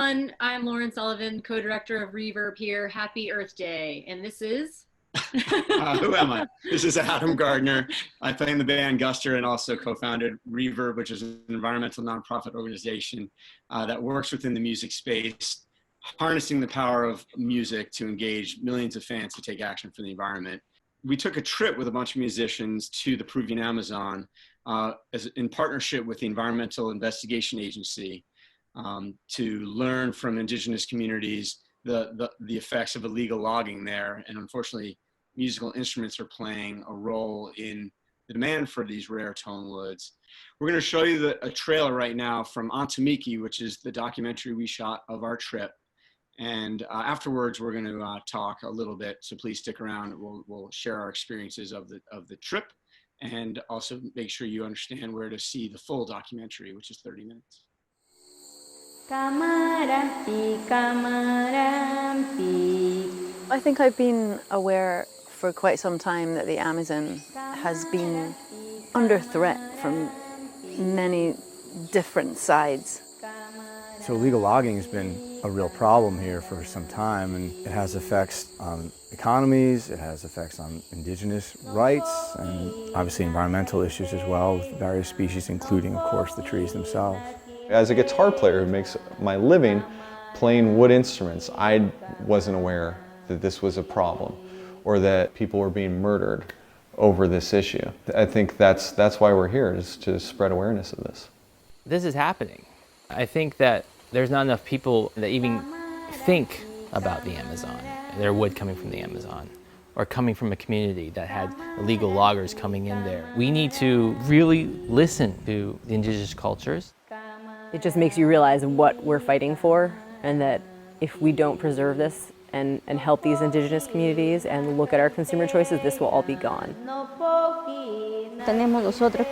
everyone. I'm Lauren Sullivan, co-director of Reverb here. Happy Earth Day. And this is... Who am I? This is Adam Gardner. I play in the band Guster and also co-founded Reverb, which is an environmental nonprofit organization that works within the music space, harnessing the power of music to engage millions of fans to take action for the environment. We took a trip with a bunch of musicians to the Peruvian Amazon in partnership with the Environmental Investigation Agency to learn from indigenous communities the effects of illegal logging there. And unfortunately, musical instruments are playing a role in the demand for these rare tone woods. We're going to show you a trailer right now from Antamiki, which is the documentary we shot of our trip. And afterwards, we're going to talk a little bit. So please stick around. We'll share our experiences of the trip and also make sure you understand where to see the full documentary, which is 30 minutes. I think I've been aware for quite some time that the Amazon has been under threat from many different sides. So illegal logging has been a real problem here for some time, and it has effects on economies, it has effects on indigenous rights, and obviously environmental issues as well with various species, including, of course, the trees themselves. As a guitar player who makes my living playing wood instruments, I wasn't aware that this was a problem or that people were being murdered over this issue. I think that's why we're here, is to spread awareness of this. This is happening. I think that there's not enough people that even think about the Amazon, their wood coming from the Amazon, or coming from a community that had illegal loggers coming in there. We need to really listen to the indigenous cultures. It just makes you realize what we're fighting for, and that if we don't preserve this and help these indigenous communities and look at our consumer choices, this will all be gone. Nosotros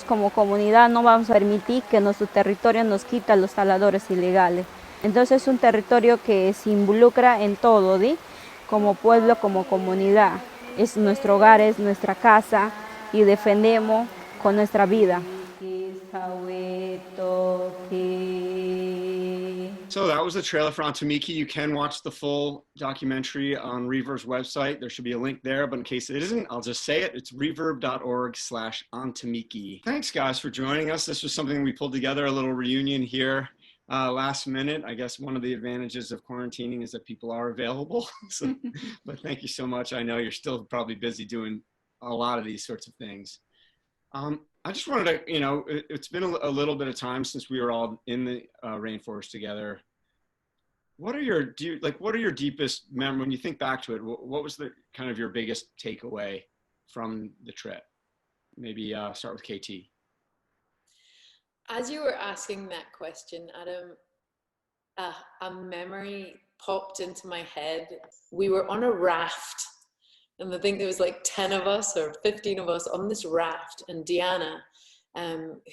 como comunidad no vamos a permitir que nuestro territorio nos quita los taladores ilegales. Entonces es un territorio que se involucra en todo, ¿sí? Como pueblo, como comunidad. Es nuestro hogar, es nuestra casa y defendemos con nuestra vida. So that was the trailer for Antamiki. You can watch the full documentary on Reverb's website. There should be a link there, but in case it isn't, I'll just say it. It's reverb.org/Antamiki. Thanks, guys, for joining us. This was something we pulled together, a little reunion here last minute. I guess one of the advantages of quarantining is that people are available. So, but thank you so much. I know you're still probably busy doing a lot of these sorts of things. I just wanted to, it's been a little bit of time since we were all in the rainforest together. What are your deepest memories when you think back to it? What was the kind of your biggest takeaway from the trip? Maybe start with KT. As you were asking that question, Adam, a memory popped into my head. We were on a raft. And I think there was like 10 of us or 15 of us on this raft, and Diana,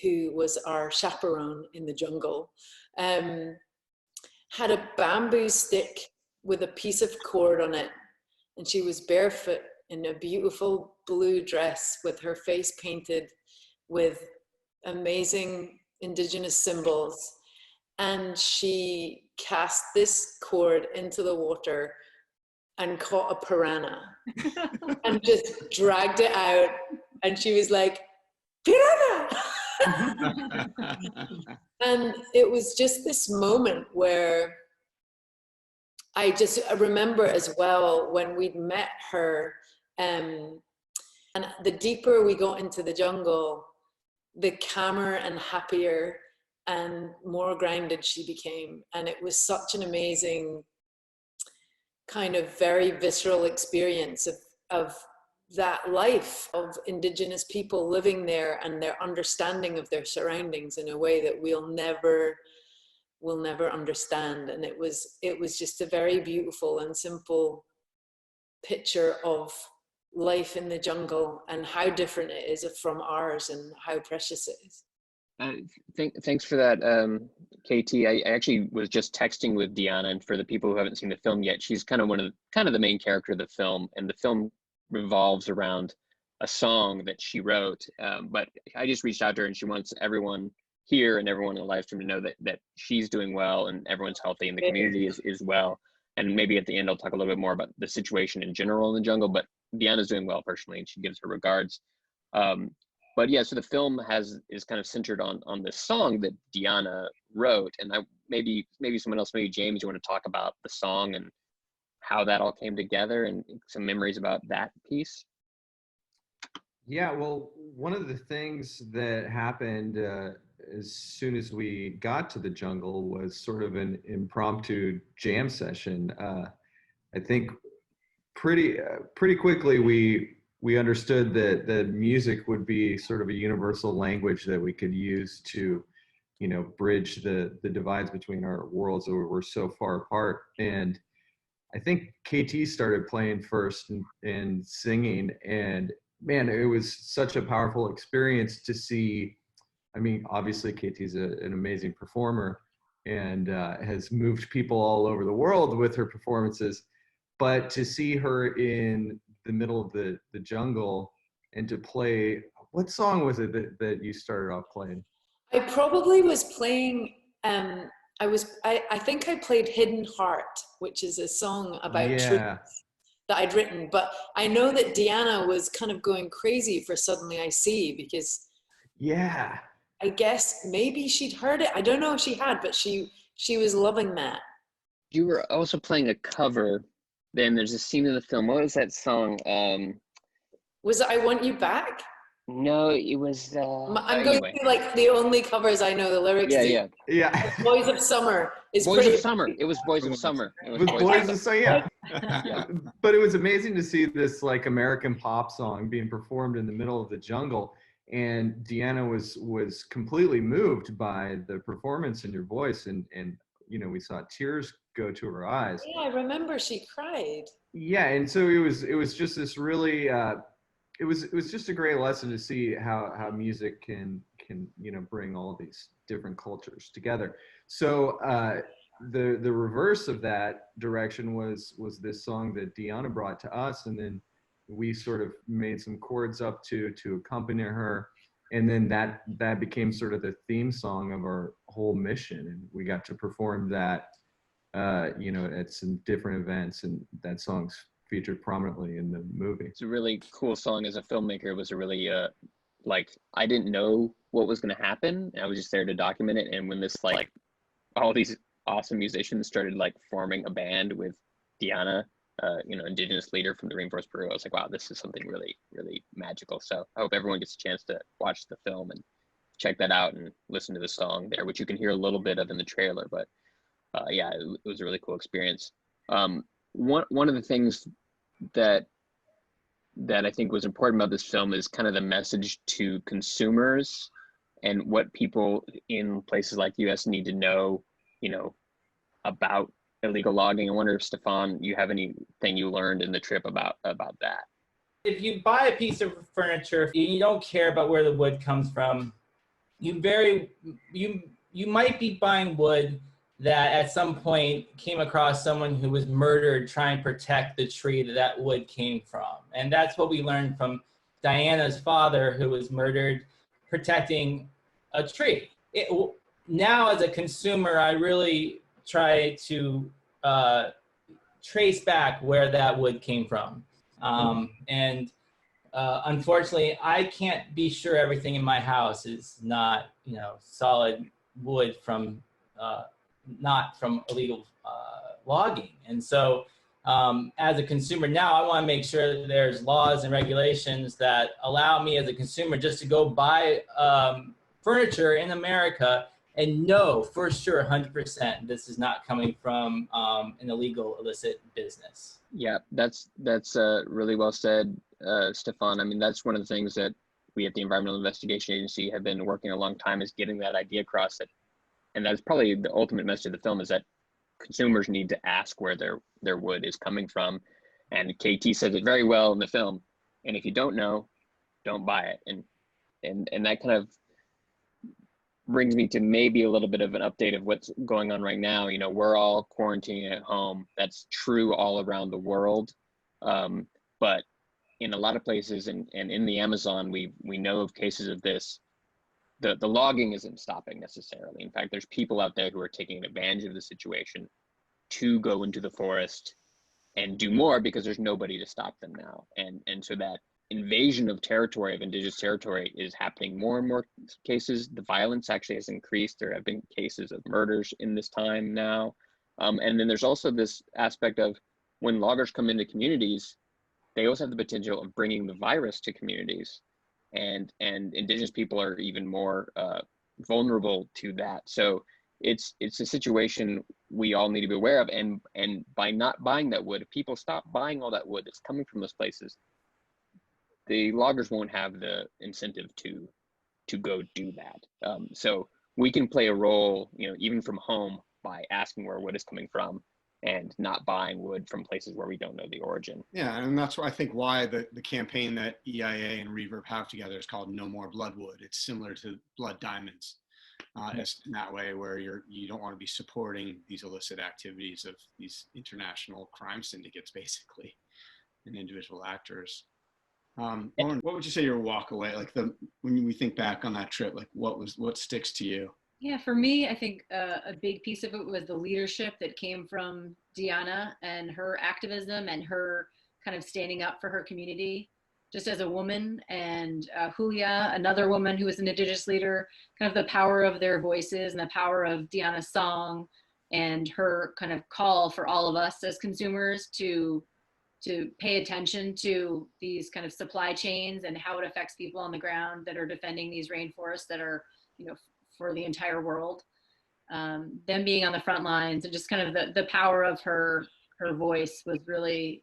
who was our chaperone in the jungle, had a bamboo stick with a piece of cord on it. And she was barefoot in a beautiful blue dress with her face painted with amazing indigenous symbols. And she cast this cord into the water and caught a piranha and just dragged it out. And she was like, piranha! And it was just this moment where I remember as well when we'd met her, and the deeper we got into the jungle, the calmer and happier and more grounded she became. And it was such an amazing kind of very visceral experience of that life of indigenous people living there and their understanding of their surroundings in a way that we'll never understand. And it was just a very beautiful and simple picture of life in the jungle and how different it is from ours and how precious it is. Thanks for that, KT. I actually was just texting with Deanna, and for the people who haven't seen the film yet, she's kind of the main character of the film, and the film revolves around a song that she wrote. But I just reached out to her, and she wants everyone here and everyone in the live stream to know that she's doing well and everyone's healthy and the community is well. And maybe at the end, I'll talk a little bit more about the situation in general in the jungle, but Deanna's doing well personally and she gives her regards. But yeah, so the film is kind of centered on this song that Deanna wrote. And maybe someone else, maybe James, you want to talk about the song and how that all came together and some memories about that piece? Yeah, well, one of the things that happened as soon as we got to the jungle was sort of an impromptu jam session. I think pretty quickly we understood that music would be sort of a universal language that we could use to, bridge the divides between our worlds that were so far apart. And I think KT started playing first and singing, and man, it was such a powerful experience to see. I mean, obviously KT's an amazing performer and has moved people all over the world with her performances, but to see her in the middle of the jungle and to play, what song was it that you started off playing? I probably was playing, I think I played Hidden Heart, which is a song about truth that I'd written, but I know that Deanna was kind of going crazy for Suddenly I See, because I guess maybe she'd heard it. I don't know if she had, but she was loving that. You were also playing a cover. Then there's a scene in the film. What was that song? Was it I Want You Back? No, it was. I'm going through like the only covers I know the lyrics. Yeah. Boys of Summer is Boys of Summer. It was Boys of Summer. It was Boys of Summer. Yeah. But it was amazing to see this like American pop song being performed in the middle of the jungle, and Deanna was completely moved by the performance and your voice, and we saw tears go to her eyes. Yeah, I remember she cried. Yeah, and so it was just this really. It was just a great lesson to see how music can bring all these different cultures together. So the reverse of that direction was this song that Deanna brought to us, and then we sort of made some chords up to accompany her, and then that became sort of the theme song of our whole mission, and we got to perform that at some different events, and that song's featured prominently in the movie. It's a really cool song. As a filmmaker, it was a really I didn't know what was going to happen. I was just there to document it. And when this all these awesome musicians started forming a band with Deanna, indigenous leader from the Rainforest Peru, I was like, wow, this is something really, really magical. So I hope everyone gets a chance to watch the film and check that out and listen to the song there, which you can hear a little bit of in the trailer. But yeah, it was a really cool experience. One of the things that I think was important about this film is kind of the message to consumers and what people in places like the US need to know, about illegal logging. I wonder if, Stefan, you have anything you learned in the trip about that? If you buy a piece of furniture, you don't care about where the wood comes from. You might be buying wood that at some point came across someone who was murdered trying to protect the tree that wood came from. And that's what we learned from Diana's father, who was murdered protecting a tree. Now as a consumer, I really try to trace back where that wood came from. Unfortunately, I can't be sure everything in my house is not, solid wood from not from illegal logging. And so as a consumer now, I want to make sure that there's laws and regulations that allow me as a consumer just to go buy furniture in America and know for sure 100% this is not coming from an illegal illicit business. Yeah, that's really well said, Stefan. I mean, that's one of the things that we at the Environmental Investigation Agency have been working a long time, is getting that idea across, that, and that's probably the ultimate message of the film, is that consumers need to ask where their wood is coming from. And KT says it very well in the film. And if you don't know, don't buy it. And that kind of brings me to maybe a little bit of an update of what's going on right now. We're all quarantining at home. That's true all around the world. But in a lot of places, and in the Amazon, we know of cases of this the logging isn't stopping necessarily. In fact, there's people out there who are taking advantage of the situation to go into the forest and do more because there's nobody to stop them now. And so that invasion of territory, of indigenous territory, is happening more and more cases. The violence actually has increased. There have been cases of murders in this time now. And then there's also this aspect of when loggers come into communities, they also have the potential of bringing the virus to communities. And indigenous people are even more vulnerable to that. So it's a situation we all need to be aware of. And by not buying that wood, if people stop buying all that wood that's coming from those places, the loggers won't have the incentive to go do that. So we can play a role, even from home, by asking where wood is coming from and not buying wood from places where we don't know the origin. Yeah, and that's why I think why the campaign that EIA and Reverb have together is called No More Bloodwood. It's similar to Blood Diamonds, as in that way where you don't want to be supporting these illicit activities of these international crime syndicates, basically, and individual actors. Lauren, what would you say your walk away, like when we think back on that trip, like what sticks to you? Yeah, for me, I think a big piece of it was the leadership that came from Diana and her activism and her kind of standing up for her community just as a woman, and Julia, another woman who was an indigenous leader, kind of the power of their voices and the power of Diana's song and her kind of call for all of us as consumers to pay attention to these kind of supply chains and how it affects people on the ground that are defending these rainforests that are, for the entire world. Them being on the front lines and just kind of the power of her voice was really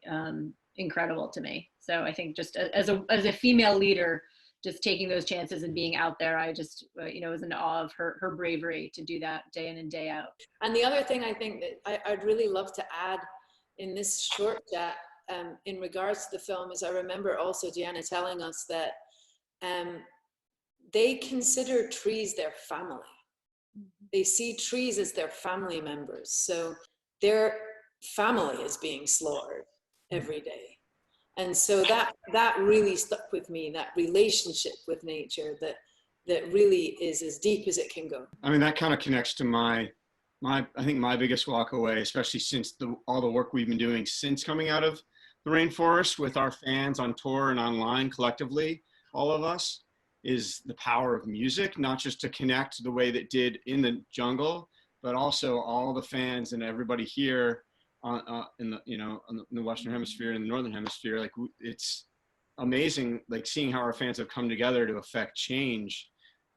incredible to me. So I think just as a female leader, just taking those chances and being out there, I just was in awe of her bravery to do that day in and day out. And the other thing I think that I'd really love to add in this short chat in regards to the film is I remember also Diana telling us that they consider trees their family. They see trees as their family members. So their family is being slaughtered every day. And so that really stuck with me, that relationship with nature that really is as deep as it can go. I mean, that kind of connects to I think my biggest walk away, especially since all the work we've been doing since coming out of the rainforest with our fans on tour and online collectively, all of us, is the power of music, not just to connect the way that did in the jungle, but also all the fans and everybody here in the Western Hemisphere and the Northern Hemisphere. Like, it's amazing, like seeing how our fans have come together to affect change,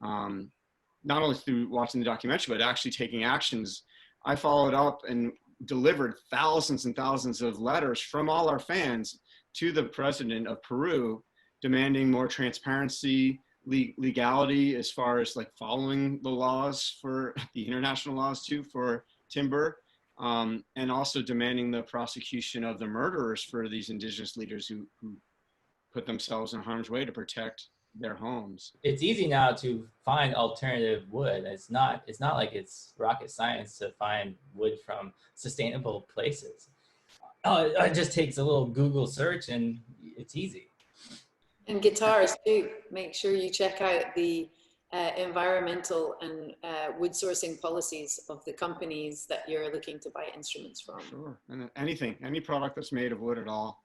not only through watching the documentary, but actually taking actions. I followed up and delivered thousands and thousands of letters from all our fans to the president of Peru, demanding more transparency, legality as far as like following the laws, for the international laws too, for timber, and also demanding the prosecution of the murderers for these indigenous leaders who put themselves in harm's way to protect their homes. It's easy now to find alternative wood. It's not like it's rocket science to find wood from sustainable places. It just takes a little Google search and it's easy. And guitars too. Make sure you check out the environmental and wood sourcing policies of the companies that you're looking to buy instruments from. Sure, and any product that's made of wood at all.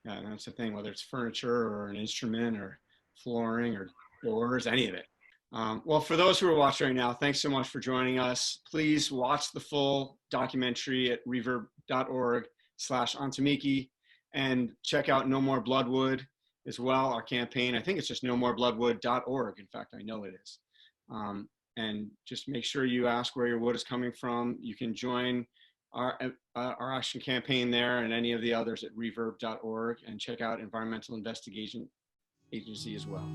Yeah, that's the thing, whether it's furniture or an instrument or flooring or doors, any of it. Well, for those who are watching right now, thanks so much for joining us. Please watch the full documentary at reverb.org/Antamiki and check out No More Bloodwood as well, our campaign. I think it's just nomorebloodwood.org. In fact, I know it is. And just make sure you ask where your wood is coming from. You can join our action campaign there and any of the others at reverb.org, and check out Environmental Investigation Agency as well.